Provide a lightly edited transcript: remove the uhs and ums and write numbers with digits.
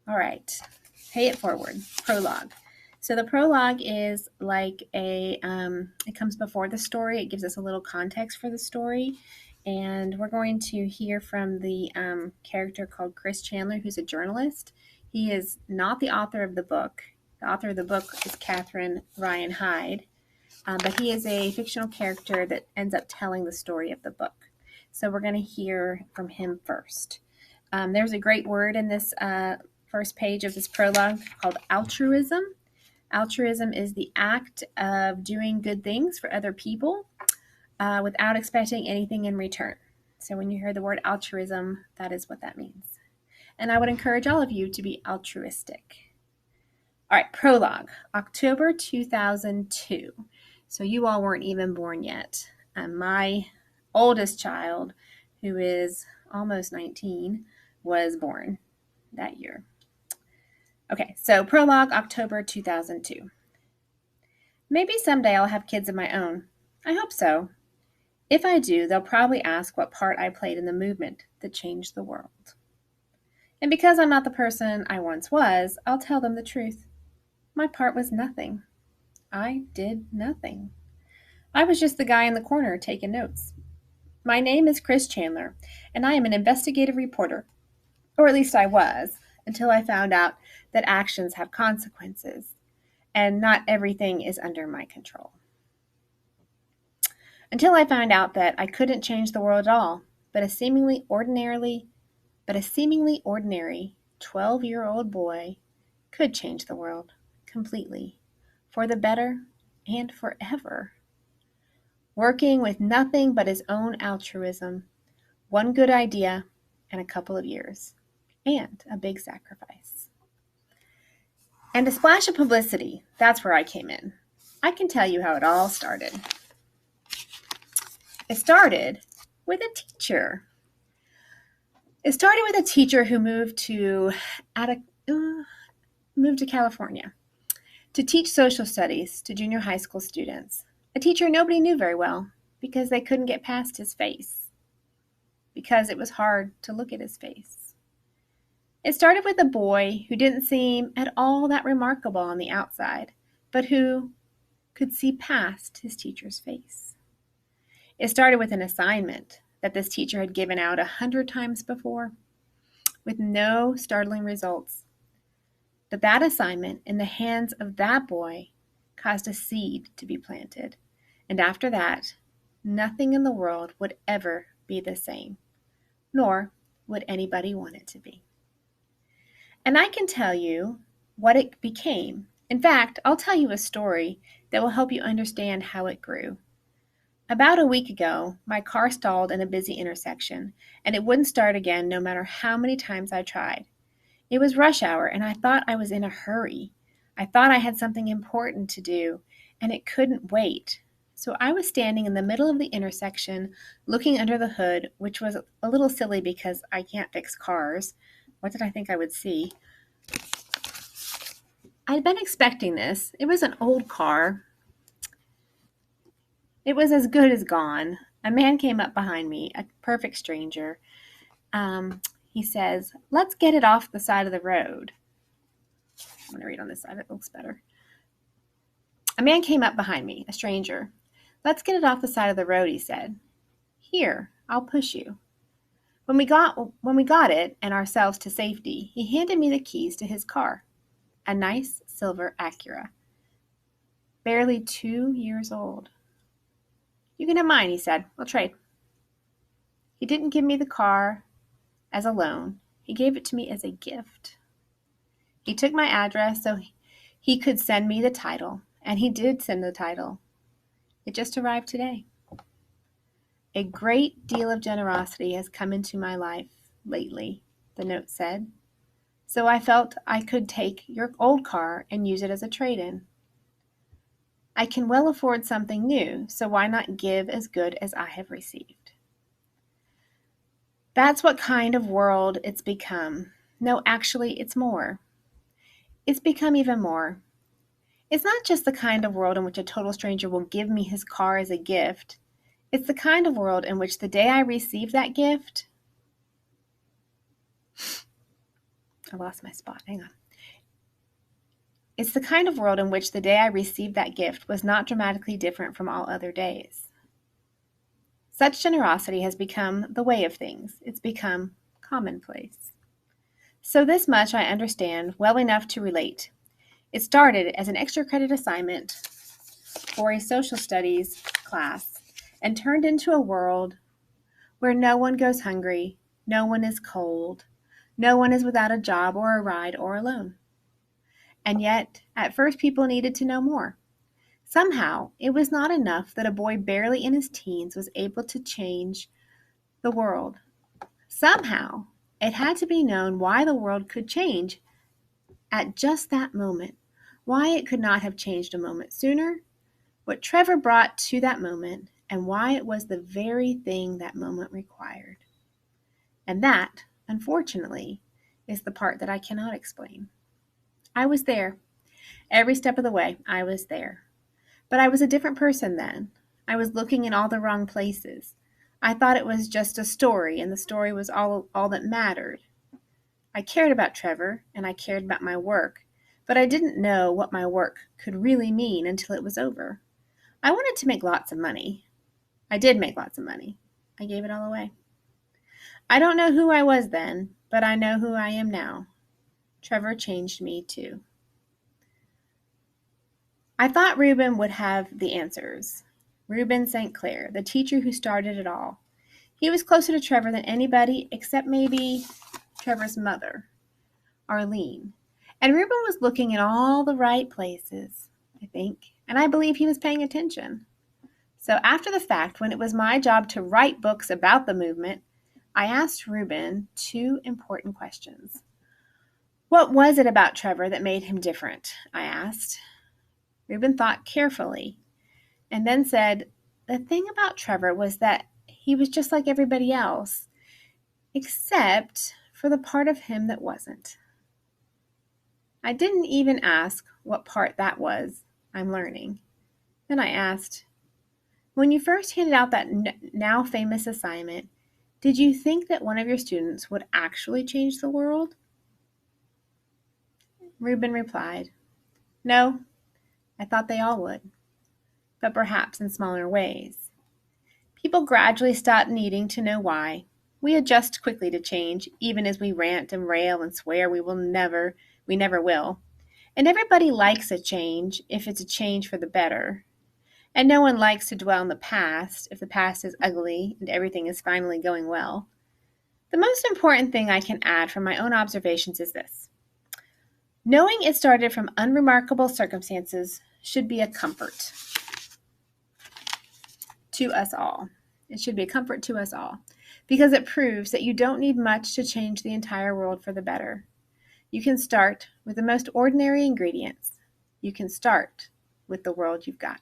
All right. Pay it forward. Prologue. So the prologue is like it comes before the story. It gives us a little context for the story. And we're going to hear from the character called Chris Chandler, who's a journalist. He is not the author of the book. The author of the book is Catherine Ryan Hyde, but he is a fictional character that ends up telling the story of the book. So we're going to hear from him first. There's a great word in this first page of this prologue called altruism. Altruism is the act of doing good things for other people without expecting anything in return. So when you hear the word altruism, that is what that means. And I would encourage all of you to be altruistic. All right, prologue, October 2002. So you all weren't even born yet. My oldest child, who is almost 19, was born that year. Okay, so prologue, October 2002. Maybe someday I'll have kids of my own. I hope so. If I do, they'll probably ask what part I played in the movement that changed the world. And because I'm not the person I once was, I'll tell them the truth. My part was nothing. I did nothing. I was just the guy in the corner taking notes. My name is Chris Chandler, and I am an investigative reporter. Or at least I was, until I found out that actions have consequences, and not everything is under my control. Until I found out that I couldn't change the world at all, but a seemingly ordinary 12-year-old boy could change the world completely, for the better and forever. Working with nothing but his own altruism, one good idea, and a couple of years, and a big sacrifice. And a splash of publicity, that's where I came in. I can tell you how it all started. It started with a teacher. It started with a teacher who moved to California to teach social studies to junior high school students. A teacher nobody knew very well because they couldn't get past his face, because it was hard to look at his face. It started with a boy who didn't seem at all that remarkable on the outside, but who could see past his teacher's face. It started with an assignment that this teacher had given out 100 times before, with no startling results. But that assignment in the hands of that boy caused a seed to be planted. And after that, nothing in the world would ever be the same, nor would anybody want it to be. And I can tell you what it became. In fact, I'll tell you a story that will help you understand how it grew. About a week ago, my car stalled in a busy intersection, and it wouldn't start again no matter how many times I tried. It was rush hour, and I thought I was in a hurry. I thought I had something important to do, and it couldn't wait. So I was standing in the middle of the intersection, looking under the hood, which was a little silly because I can't fix cars. What did I think I would see? I'd been expecting this. It was an old car. It was as good as gone. A man came up behind me, a perfect stranger. He says, "Let's get it off the side of the road." I'm going to read on this side. It looks better. A man came up behind me, a stranger. "Let's get it off the side of the road," he said. "Here, I'll push you." When we got it and ourselves to safety, he handed me the keys to his car, a nice silver Acura, barely 2 years old. "You can have mine," he said. "We'll trade." He didn't give me the car as a loan. He gave it to me as a gift. He took my address so he could send me the title, and he did send the title. It just arrived today. "A great deal of generosity has come into my life lately," the note said. "So I felt I could take your old car and use it as a trade-in. I can well afford something new, so why not give as good as I have received?" That's what kind of world it's become. No, actually, it's more. It's become even more. It's not just the kind of world in which a total stranger will give me his car as a gift. It's the kind of world in which the day I receive that gift, I lost my spot. Hang on. It's the kind of world in which the day I received that gift was not dramatically different from all other days. Such generosity has become the way of things. It's become commonplace. So this much I understand well enough to relate. It started as an extra credit assignment for a social studies class and turned into a world where no one goes hungry, no one is cold, no one is without a job or a ride or alone. And yet, at first people needed to know more. Somehow, it was not enough that a boy barely in his teens was able to change the world. Somehow, it had to be known why the world could change at just that moment, why it could not have changed a moment sooner, what Trevor brought to that moment, and why it was the very thing that moment required. And that, unfortunately, is the part that I cannot explain. I was there. Every step of the way, I was there. But I was a different person then. I was looking in all the wrong places. I thought it was just a story, and the story was all that mattered. I cared about Trevor, and I cared about my work, but I didn't know what my work could really mean until it was over. I wanted to make lots of money. I did make lots of money. I gave it all away. I don't know who I was then, but I know who I am now. Trevor changed me too. I thought Reuben would have the answers. Reuben St. Clair, the teacher who started it all. He was closer to Trevor than anybody except maybe Trevor's mother, Arlene. And Reuben was looking in all the right places, I think, and I believe he was paying attention. So after the fact, when it was my job to write books about the movement, I asked Reuben 2 important questions. What was it about Trevor that made him different? I asked. Reuben thought carefully and then said, the thing about Trevor was that he was just like everybody else, except for the part of him that wasn't. I didn't even ask what part that was. I'm learning. Then I asked, when you first handed out that now famous assignment, did you think that one of your students would actually change the world? Reuben replied, no, I thought they all would, but perhaps in smaller ways. People gradually stop needing to know why. We adjust quickly to change, even as we rant and rail and swear we never will. And everybody likes a change if it's a change for the better. And no one likes to dwell in the past if the past is ugly and everything is finally going well. The most important thing I can add from my own observations is this. Knowing it started from unremarkable circumstances should be a comfort to us all. It should be a comfort to us all because it proves that you don't need much to change the entire world for the better. You can start with the most ordinary ingredients. You can start with the world you've got.